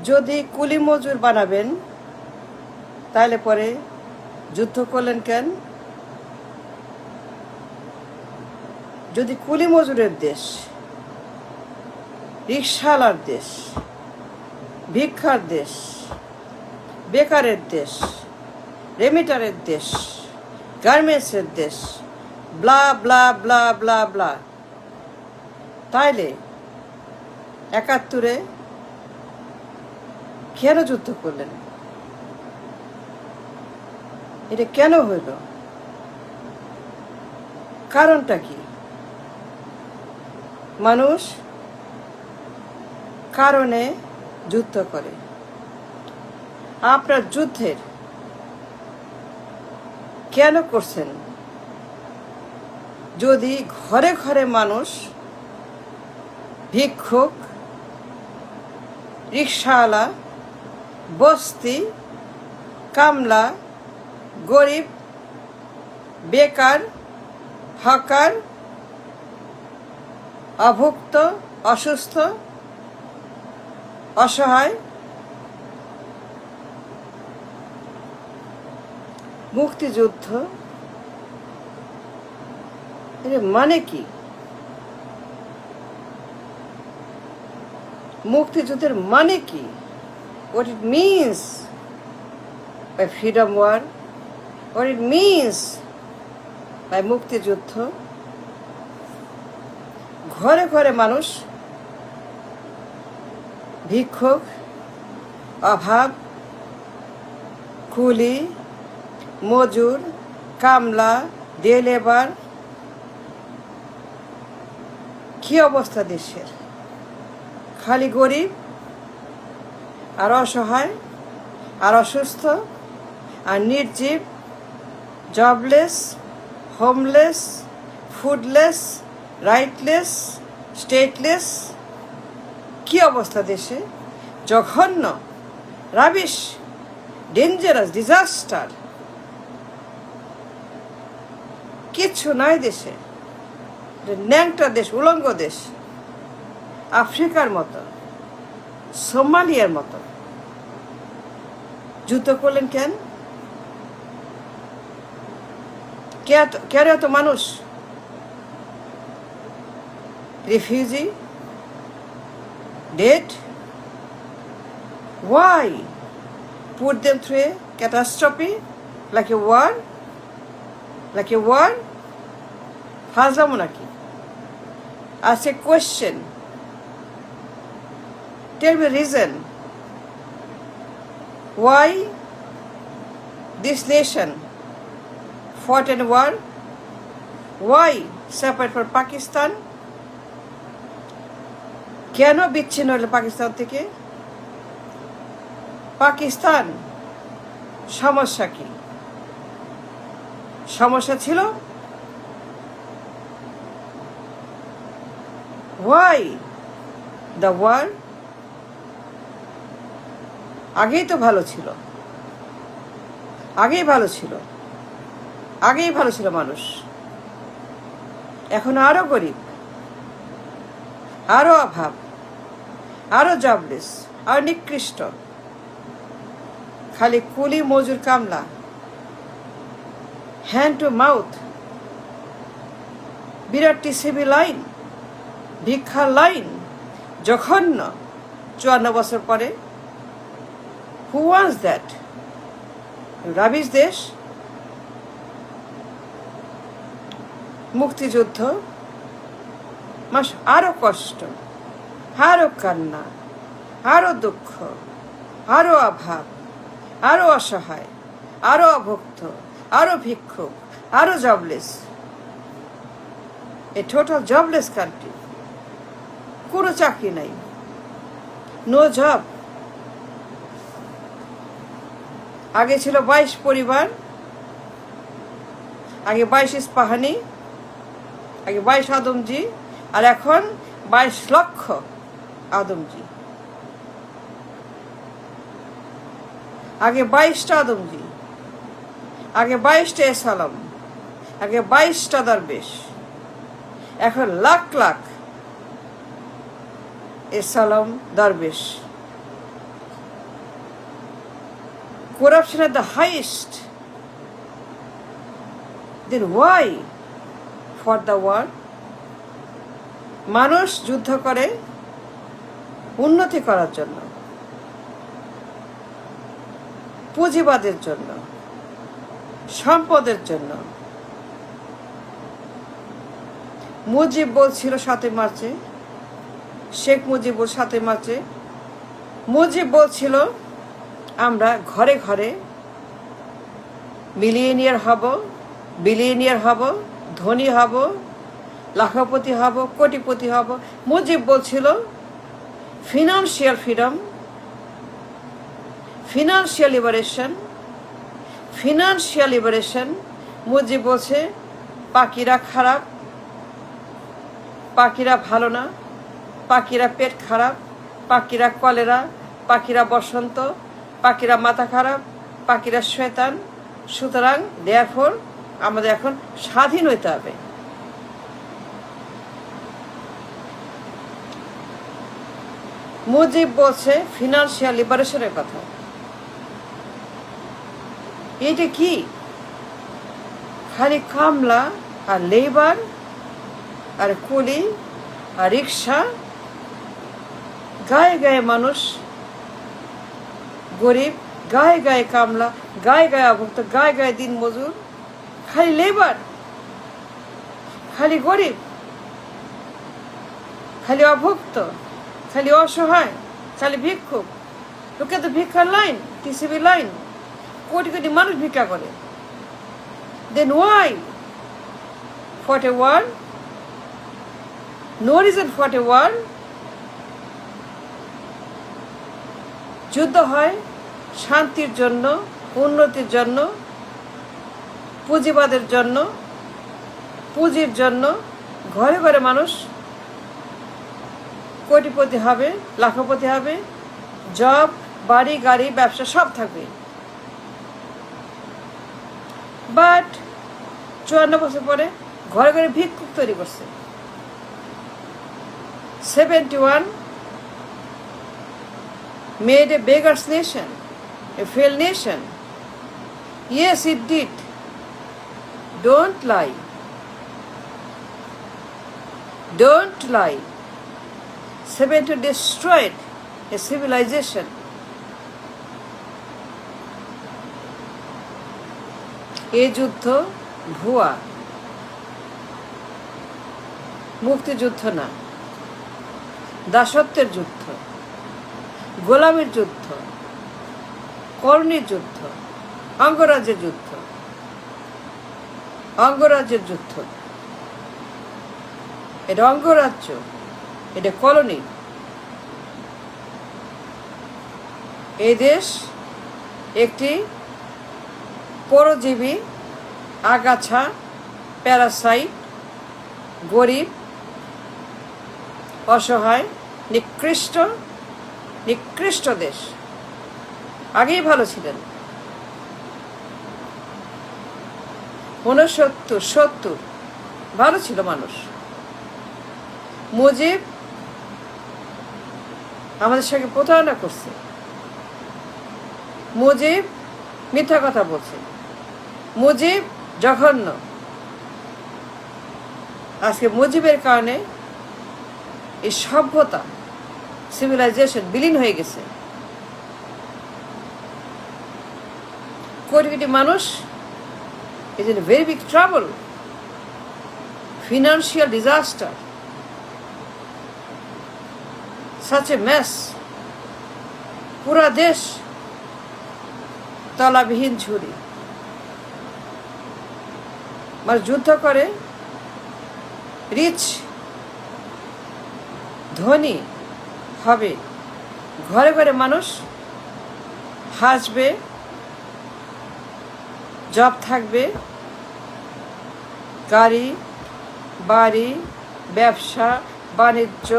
যদি কুলি মজুর বানাবেন তাহলে পরে যুদ্ধ করলেন কেন? যদি কুলি মজুরের দেশ, রিকশাওয়ালার দেশ, ভিক্ষার দেশ, বেকারের দেশ, রেমিটারের দেশ, গার্মেন্টসের দেশ, ব্লা ব্লা ব্লা ব্লা ব্লা, তাইলে ৭১-এ কেন যুদ্ধ করলেন? এটা কেন হইল? কারণটা কি? মানুষ কারণে যুদ্ধ করে। আপনার যুদ্ধের কেন করছেন? যদি ঘরে ঘরে মানুষ, ভিক্ষুক, রিকশাওয়ালা, বস্তি, কামলা, গরিব, বেকার, হকার, অভুক্ত, অসুস্থ, অসহায়, মুক্তিযুদ্ধ, এর মানে কি? মুক্তিযুদ্ধের মানে কি? What it means by freedom war, what it means by মুক্তিযুদ্ধ। ঘরে ঘরে মানুষ, ভিক্ষুক, অভাব, কুলি, মজুর, কামলা, ডে লেবার, কি অবস্থা দেশের? খালি গরিব আর অসহায় আর অসুস্থ আর নির্জীব, জবলেস, হোমলেস, ফুডলেস, রাইটলেস, স্টেটলেস, কি অবস্থা দেশে? জঘন্য, রাবিশ, ডেঞ্জারাস, ডিজাস্টার, কিচ্ছু নাই দেশে। ন্যাংটা দেশ, উলঙ্গ দেশ, আফ্রিকার মতো, সোমালিয়ার মতো। যুদ্ধ করলেন কেন? কেন এত মানুষ refugee, dead? Why put them through a catastrophe like a war? Like a war? ফাজলামো নাকি? Ask a question. Tell me reason why this nation fought in war. Why separate from Pakistan? কেন বিচ্ছিন্ন হলো পাকিস্তান থেকে? পাকিস্তান সমস্যা কি? সমস্যা ছিল? Why the war? আগেই তো ভালো ছিল, আগেই ভালো ছিল, আগেই ভালো ছিল মানুষ। এখন আরো গরিব, আরো অভাব, আরো জবলেস, আরো নিকৃষ্ট। খালি কুলি মজুর কামলা, হ্যান্ড টু মাউথ, বিরাট টিসিবি লাইন, ভিক্ষার লাইন, জঘন্য। ৫৪ বছর পরে হু ওয়ান্টস দ্যাট? রাবিশ দেশ। মুক্তিযুদ্ধ মাস, আরো কষ্ট, আরো কান্না, আরো দুঃখ, আরো অভাব, আরো অসহায়, আরো অভুক্ত, আরো ভিক্ষুক, আরো জবলেস। এ টোটাল জবলেস কান্ট্রি। কোনো চাকরি নাই, নো জব। আগে ছিল ২২ পরিবার, আগে ২২ ইস্পাহানি, আগে ২২ আদমজি, আর এখন ২২ লক্ষ আদমজি। আগে ২২টা আদমজি, আগে ২২টা এসালাম, আগে ২২টা দরবেশ, এখন লাখ লাখ এসালাম, দরবেশ। corruption at the highest, then why for the world? মানুষ যুদ্ধ করে উন্নতি করার জন্য, পুঁজিবাদের জন্য, সম্পদের জন্য। মুজিব বলছিল 7 মার্চে, শেখ মুজিব 7 মার্চে মুজিব বলছিল আমরা ঘরে ঘরে মিলিয়নিয়ার হব, বিলিয়নিয়ার হব, ধনী হব, লাখপতি হব, কোটিপতি হব। মুজিব বলছিল financial freedom, financial liberation, financial liberation. Mujib বলছে পাখিরা খারাপ, পাখিরা ভালো না, পাখিরা পেট খারাপ, পাখিরা কলেরা, পাখিরা বসন্ত, পাখিরা মাথা খারাপ, পাখিরা শয়তান। সুতরাং দেয়ারফর আমাদের এখন স্বাধীন হইতে হবে। মুজিব বলছে ফিনান্সিয়াল লিবারেশনের কথা। এটা কি? খালি কামলা আর লেবার আর কুলি আর রিক্সা, গায়ে গায়ে মানুষ গরিব, গায়ে গায়ে কামলা, গায়ে গায়ে অভুক্ত, গায়ে গায়ে দিন মজুর, খালি লেবার, খালি গরিব, খালি অভুক্ত, খালি অসহায়, খালি ভিক্ষুক। লোকে তো ভিক্ষার line, TCB line, crore crore মানুষ ভিক্ষা করে। Then why for a war? No reason for a war. যুদ্ধ হয় শান্তির জন্য, উন্নতির জন্য, পুঁজিবাদের জন্য, পুঁজির জন্য। ঘরে ঘরে মানুষ কোটিপতি হবে, লাখপতি হবে, জব, বাড়ি, গাড়ি, ব্যবসা সব থাকবে। বাট 54 বছর পরে ঘরে ঘরে ভিক্ষুক তৈরি করছে। 71 made a beggar's nation, a failed nation. Yes, it did. Don't lie. Don't lie. 70 destroyed a civilization. এই যুদ্ধ ভুয়া, মুক্তিযুদ্ধ না, দাসত্বের যুদ্ধ, গোলামীর যুদ্ধ, করণীর যুদ্ধ, অঙ্গরাজ্যের যুদ্ধ, অঙ্গরাজ্যের যুদ্ধ। এটা অঙ্গরাজ্য, এটা কলোনি। এই দেশ একটি পরজীবী, আগাছা, প্যারাসাইট, গরিব, অসহায়, নিকৃষ্ট দেশ। আগেই ভালো ছিলেন। 69-70 ভালো ছিল মানুষ। মুজিব আমাদের সঙ্গে প্রতারণা করছে, মুজিব মিথ্যা কথা বলছে, মুজিব জঘন্য। আজকে মুজিবের কারণে এই সভ্যতা, সিভিলাইজেশন বিলীন হয়ে গেছে। কোটি কোটি মানুষ is in a very big trouble, financial disaster, such a mess. পুরা দেশ তলাবিহীন ঝুড়ি। মানে যুদ্ধ করে রিচ, ধনী হবে, ঘরে ঘরে মানুষ হাসবে, জব থাকবে, গাড়ি, বাড়ি, ব্যবসা, বাণিজ্য,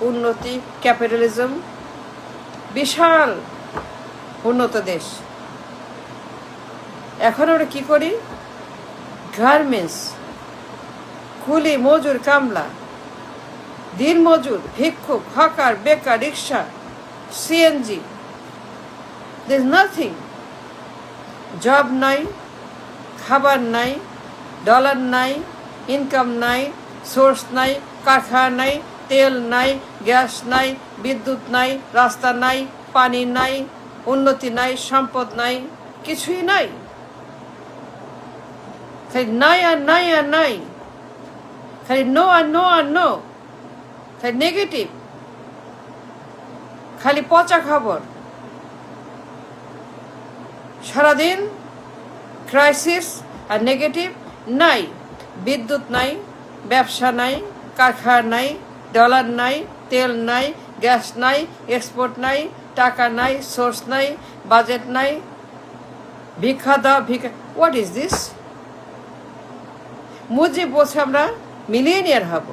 উন্নতি, ক্যাপিটালিজম, বিশাল উন্নত দেশ। এখন আমরা কি করি? গার্মেন্টস, কুলি, মজুর, কামলা, দিন মজুর, ভিক্ষুক, হকার, বেকার, rickshaw, CNG, there is nothing job নাই, খাবার নাই, ডলার নাই, ইনকাম নাই, সোর্স নাই, কারখানা নাই, তেল নাই, গ্যাস নাই, বিদ্যুৎ নাই, রাস্তা নাই, পানি নাই, উন্নতি নাই, সম্পদ নাই, কিছুই নাই। খালি নাই আর নাই আর নাই, খালি নো আর নো আর নো, খালি নেগেটিভ, খালি পচা খবর। সারাদিন ক্রাইসিস আর নেগেটিভ। নাই বিদ্যুৎ নাই, ব্যবসা নাই, কারখানা নাই, ডলার নাই, তেল নাই, গ্যাস নাই, এক্সপোর্ট নাই, টাকা নাই, সোর্স নাই, বাজেট নাই, ভিক্ষা দাও ভিক্ষা। What is this? মুজিব বলছে আমরা মিলিয়নিয়ার হব,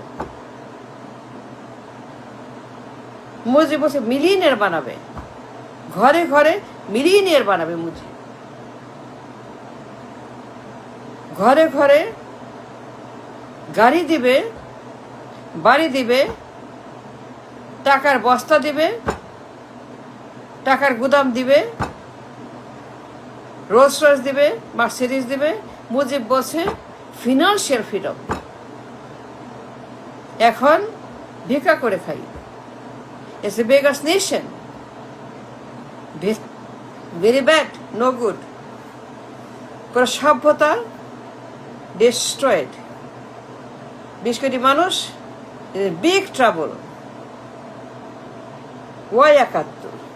মুজিব বলছে মিলিয়নিয়ার বানাবে, ঘরে ঘরে মিলিয়নিয়ার বানাবে মুজিব, ঘরে ঘরে গাড়ি দিবে, বাড়ি দিবে, টাকার বস্তা দিবে, টাকার গুদাম দিবে, রোলস রয়েস দিবে, মার্সিডিজ দিবে। মুজিব বলছে ফিনান্সিয়াল ফ্রিডম। এখন ভিক্ষা করে খাই। It's a beggars nation, very bad, no good. পুরো সভ্যতা ডিস্ট্রয়েড। 20 কোটি মানুষ বিগ ট্রাবল। ওয়াই 71।